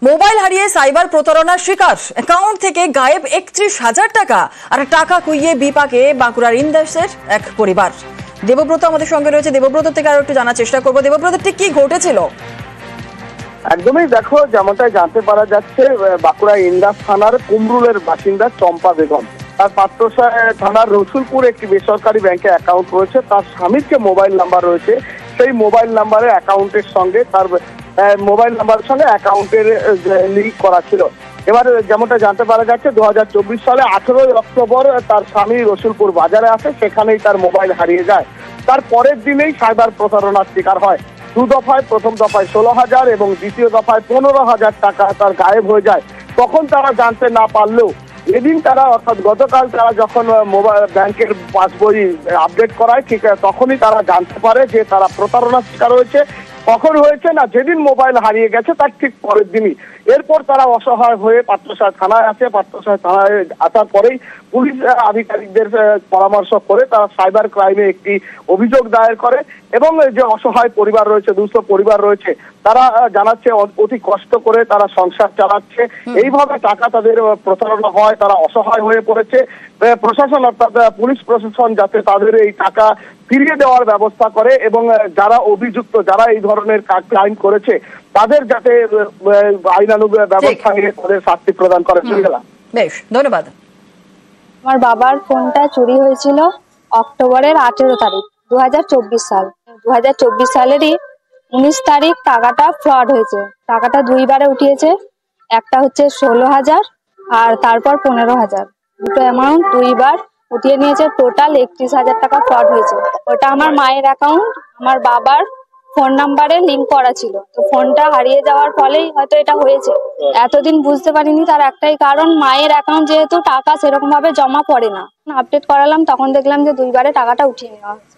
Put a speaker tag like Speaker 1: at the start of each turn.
Speaker 1: Mobile হারিয়ে cyber প্রতারণার শিকার, অ্যাকাউন্ট থেকে গায়েব ৩১,০০০ টাকা আর টাকা কুইয়ে বিপাকে বাঁকুড়ার ইন্দাসের এক পরিবার। দেবব্রত আমাদের সঙ্গে রয়েছে, দেবব্রত থেকে আরো একটু জানার চেষ্টা করবো। দেবব্রত, ঠিক কি ঘটেছিল?
Speaker 2: একদমই, দেখো, যেমনটাই জানতে পারা যাচ্ছে, বাঁকুড়া ইন্দাস থানার কুমরুলের বাসিন্দা চম্পা বেগম, তার পাত্রসা থানার রসুলপুর একটি বেসরকারি ব্যাংকে অ্যাকাউন্ট রয়েছে। তার স্বামীর যে মোবাইল নাম্বার রয়েছে, সেই মোবাইল নাম্বারে অ্যাকাউন্টের সঙ্গে তার মোবাইল নাম্বারের সঙ্গে অ্যাকাউন্টের লিঙ্ক করা ছিল। এবার যেমনটা জানতে পারা যাচ্ছে, 2024 সালে 18 অক্টোবর তার স্বামী রসুলপুর বাজারে আসে, সেখানেই তার মোবাইল হারিয়ে যায়। তার পরের দিনেই সাইবার প্রতারণার শিকার হয়। দু দফায়, প্রথম দফায় 16,000 এবং দ্বিতীয় দফায় 15,000 টাকা তার গায়েব হয়ে যায়। তখন তারা জানতে না পারলেও এদিন তারা, অর্থাৎ গতকাল তারা যখন মোবাইল ব্যাংকের পাসবই আপডেট করায়, ঠিক তখনই তারা জানতে পারে যে তারা প্রতারণার শিকার হয়েছে। কখন হয়েছে না, যেদিন মোবাইল হারিয়ে গেছে তার ঠিক পরের দিনই। এরপর তারা অসহায় হয়ে পাত্রসায় থানায় আসে। পাত্রসায় থানায় আসার পরেই পুলিশ আধিকারিকদের পরামর্শ করে তারা সাইবার ক্রাইমে একটি অভিযোগ দায়ের করে এবং যে অসহায় পরিবার রয়েছে, দুস্থ পরিবার রয়েছে, তারা জানাচ্ছে অতি কষ্ট করে তারা সংসার চালাচ্ছে। এইভাবে টাকা তাদের প্রতারণা হয়, তারা অসহায় হয়ে পড়েছে। প্রশাসন, অর্থাৎ পুলিশ প্রশাসন, যাতে তাদের এই টাকা ফিরিয়ে দেওয়ার ব্যবস্থা করে এবং যারা অভিযুক্ত, যারা এই ধরনের ক্রাইম করেছে, তাদের যাতে আইনানুগ ব্যবস্থা নিয়ে তাদের শাস্তি প্রদান করে।
Speaker 1: বেশ, ধন্যবাদ।
Speaker 3: আমার বাবার ফোনটা চুরি হয়েছিল অক্টোবরের 18 তারিখ 2024 সাল। 2024 সালেরই 19 তারিখ টাকাটা ফ্রড হয়েছে। টাকাটা দুইবারে উঠিয়েছে, একটা হচ্ছে 16,000 আর তারপর 15,000, দুটো অ্যামাউন্ট দুইবার উঠিয়ে নিয়েছে। টোটাল 31,000 টাকা ফ্রড হয়েছে। ওটা আমার মায়ের অ্যাকাউন্ট, আমার বাবার ফোন নাম্বারে লিঙ্ক করা ছিল। তো ফোনটা হারিয়ে যাওয়ার ফলেই হয়তো এটা হয়েছে। এতদিন বুঝতে পারিনি, তার একটাই কারণ, মায়ের অ্যাকাউন্ট যেহেতু টাকা সেরকম ভাবে জমা পড়ে না। আপডেট করালাম, তখন দেখলাম যে দুইবারে টাকাটা উঠিয়ে নেওয়া হয়েছে।